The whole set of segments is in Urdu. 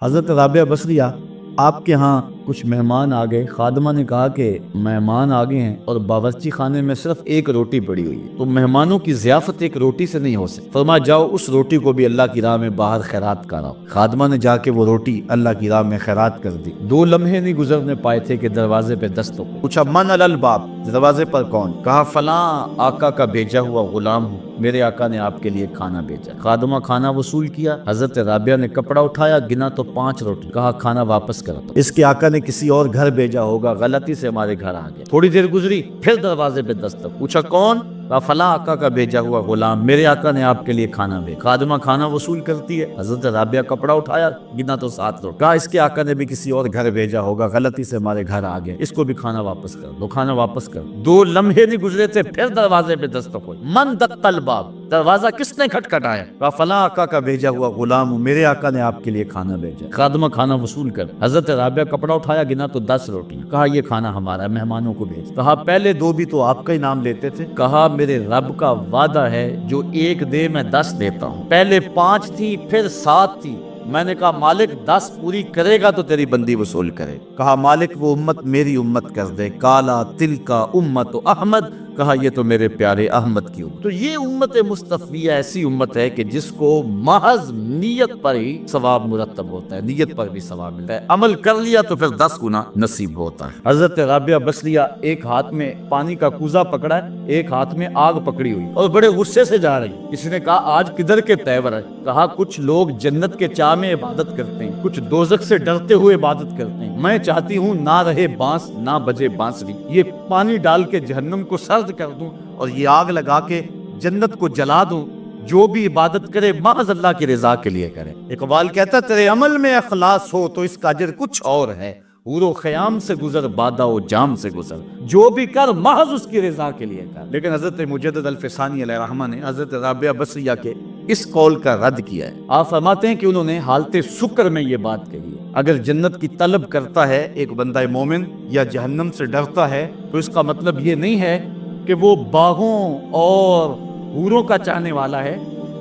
حضرت رابعہ بصریہ آپ کے ہاں کچھ مہمان آ گئے. خادمہ نے کہا کہ مہمان آ گئے ہیں اور باورچی خانے میں صرف ایک روٹی پڑی ہوئی ہے, تو مہمانوں کی ضیافت ایک روٹی سے نہیں ہو سکتی. فرمایا جاؤ اس روٹی کو بھی اللہ کی راہ میں باہر خیرات کراؤ. خادمہ نے جا کے وہ روٹی اللہ کی راہ میں خیرات کر دی. 2 لمحے نہیں گزرنے پائے تھے کہ دروازے پہ دستک ہوئی. پوچھا من علی الباب, دروازے پر کون؟ کہا فلاں آقا کا بھیجا ہوا غلام ہوں, میرے آقا نے آپ کے لیے کھانا بھیجا. خادمہ کھانا وصول کیا. حضرت رابعہ نے کپڑا اٹھایا, گنا تو 5 روٹی. کہا کھانا واپس کر دو, اس کے آقا نے کسی اور گھر بھیجا ہوگا, غلطی سے ہمارے گھر آ گیا. تھوڑی دیر گزری, پھر دروازے پہ دستک. پوچھا کون؟ کہا فلاں آقا کا بھیجا ہوا غلام, میرے آقا نے آپ کے لیے کھانا بھیجا. خادمہ کھانا وصول کرتی ہے. حضرت رابعہ کپڑا اٹھایا, گنا تو 7 روٹی. کہا اس کے آقا نے بھی کسی اور گھر بھیجا ہوگا, غلطی سے ہمارے گھر آ گئے, اس کو بھی کھانا واپس کر دو. کھانا واپس کر. 2 لمحے نہیں گزرے تھے, پھر دروازے پہ دستک ہوئی. من دق الباب, دروازہ کس نے کھٹکھٹایا؟ کہا فلاں آقا کا بھیجا ہوا غلام ہوں, میرے آقا نے آپ کے لیے کھانا بھیجا. خادمہ کھانا وصول کر. حضرت رابعہ کپڑا اٹھایا, گنا تو 10 روٹی. کہا یہ کھانا ہمارا ہے, مہمانوں کو بھیج. کہا پہلے 2 بھی تو آپ کا ہی نام لیتے تھے. کہا میرے رب کا وعدہ ہے جو 1 دے میں 10 دیتا ہوں. پہلے 5 تھی, پھر 7 تھی. میں نے کہا مالک 10 پوری کرے گا تو تیری بندی وصول کرے. کہا مالک وہ امت میری امت کر دے. کالا تل کا امت احمد, کہا یہ تو میرے پیارے احمد کی امت. تو یہ امت مصطفیہ ایسی امت ہے کہ جس کو محض نیت پر ہی ثواب مرتب ہوتا ہے, نیت پر بھی ثواب ملتا ہے. عمل کر لیا تو پھر 10 گنا نصیب ہوتا ہے. حضرت رابعہ بصریہ ایک ہاتھ میں پانی کا کوزہ پکڑا ہے, ایک ہاتھ میں آگ پکڑی ہوئی, اور بڑے غصے سے جا رہی. کسی نے کہا آج کدھر کے تیور ہے؟ کہا کچھ لوگ جنت کے چاہ میں عبادت کرتے ہیں, کچھ دوزخ سے ڈرتے ہوئے عبادت کرتے ہیں. میں چاہتی ہوں نہ رہے بانس نہ بجے بانسری, یہ پانی ڈال کے جہنم کو سرد کر دوں اور یہ آگ لگا کے جنت کو جلا دوں. جو بھی عبادت کرے محض اللہ کی رضا کے لیے کرے. اقبال کہتا تیرے عمل میں اخلاص ہو تو اس کا اجر کچھ اور ہے, حور و خیام سے گزر بادہ و جام سے گزر, جو بھی کر محض اس کی رضا کے لیے کر. لیکن حضرت مجدد الفسانی علیہ رحمہ نے حضرت رابعہ بصریہ کے اس قول کا رد کیا ہے. آپ فرماتے ہیں کہ انہوں نے حالت سکر میں یہ بات کہی ہے. اگر جنت کی طلب کرتا ہے ایک بندہ مومن یا جہنم سے ڈرتا ہے تو اس کا مطلب یہ نہیں ہے کہ وہ باغوں اور حوروں کا چاہنے والا ہے,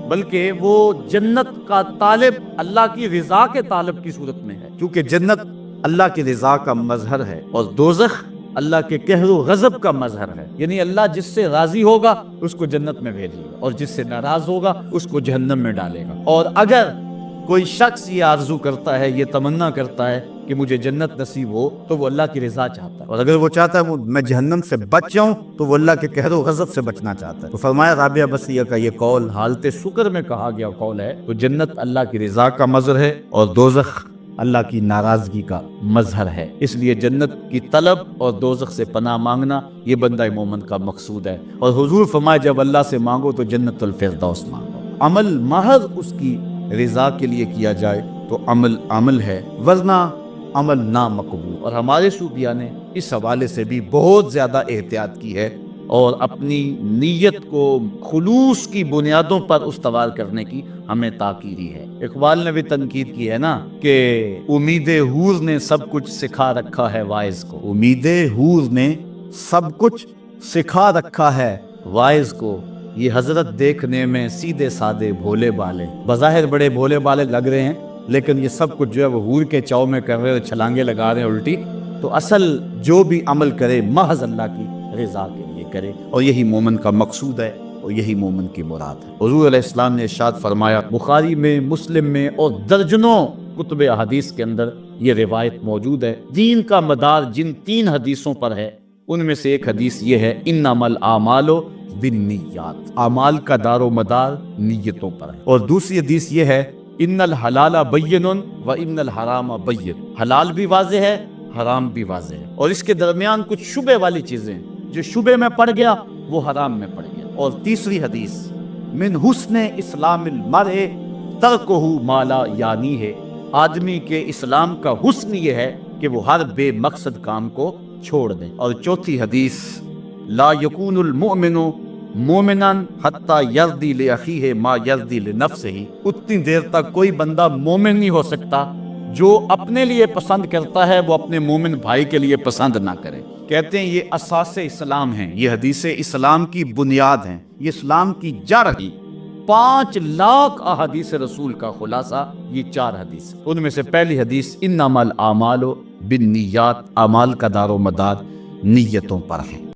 بلکہ وہ جنت کا طالب اللہ کی رضا کے طالب کی صورت میں ہے, کیونکہ جنت اللہ کی رضا کا مظہر ہے اور دوزخ اللہ کے قہر و غضب کا مظہر ہے. یعنی اللہ جس سے راضی ہوگا اس کو جنت میں بھیجے گا, اور جس سے ناراض ہوگا اس کو جہنم میں ڈالے گا. اور اگر کوئی شخص یہ آرزو کرتا ہے, یہ تمنا کرتا ہے کہ مجھے جنت نصیب ہو, تو وہ اللہ کی رضا چاہتا ہے, اور اگر وہ چاہتا ہے میں جہنم سے بچ جاؤں تو وہ اللہ کے قہر و غضب سے بچنا چاہتا ہے. تو فرمایا رابعہ بصریہ کا یہ قول حالت شکر میں کہا گیا قول ہے. تو جنت اللہ کی رضا کا مظہر ہے اور دوزخ اللہ کی ناراضگی کا مظہر ہے. اس لیے جنت کی طلب اور دوزخ سے پناہ مانگنا یہ بندہ مومن کا مقصود ہے. اور حضور فرمایا جب اللہ سے مانگو تو جنت الفردوس مانگو. عمل محض اس کی رضا کے لیے کیا جائے تو عمل ہے, ورنہ عمل نامقبول. اور ہمارے صوفیاء نے اس حوالے سے بھی بہت زیادہ احتیاط کی ہے اور اپنی نیت کو خلوص کی بنیادوں پر استوار کرنے کی ہمیں تاکید ہے. اقبال نے بھی تنقید کی ہے نا کہ امید حور نے سب کچھ سکھا رکھا ہے واعظ کو. امید حور نے سب کچھ سکھا رکھا ہے واعظ کو, یہ حضرت دیکھنے میں سیدھے سادے بھولے بالے. بظاہر بڑے بھولے بالے لگ رہے ہیں, لیکن یہ سب کچھ جو ہے وہ حور کے چاؤ میں کر رہے ہیں, چھلانگے لگا رہے ہیں الٹی. تو اصل جو بھی عمل کرے محض اللہ کی رضا کے لیے کرے, اور یہی مومن کا مقصود ہے اور یہی مومن کی مراد ہے. حضور علیہ السلام نے ارشاد فرمایا, بخاری میں, مسلم میں اور درجنوں کتب احادیث کے اندر یہ روایت موجود ہے. دین کا مدار جن 3 حدیثوں پر ہے ان میں سے ایک حدیث یہ ہے, انما الاعمال بالنیات, اعمال کا دار و مدار نیتوں پر ہے. اور دوسری حدیث یہ ہے, ان الحلال بین و ان الحرام بین, حلال بھی واضح ہے حرام بھی واضح ہے, اور اس کے درمیان کچھ شبہ والی چیزیں, جو شبہ میں پڑ گیا وہ حرام میں پڑ گیا. اور تیسری حدیث, من حسن اسلام المرء ترکہ ما لا یعنی ہے, آدمی کے اسلام کا حسن یہ ہے کہ وہ ہر بے مقصد کام کو چھوڑ دیں. اور چوتھی حدیث, لا یکون المؤمن مومنا حتی یرضی لاخیہ ما یرضی لنفسہ, اتنی دیر تک کوئی بندہ مومن نہیں ہو سکتا جو اپنے لیے پسند کرتا ہے وہ اپنے مومن بھائی کے لیے پسند نہ کرے. کہتے ہیں یہ اساس اسلام ہیں, یہ حدیث اسلام کی بنیاد ہیں, یہ اسلام کی جڑ ہے. 5 لاکھ احادیث رسول کا خلاصہ یہ 4 حدیث، ان میں سے پہلی حدیث انما الاعمال بالنیات، اعمال کا دار و مدار نیتوں پر ہے۔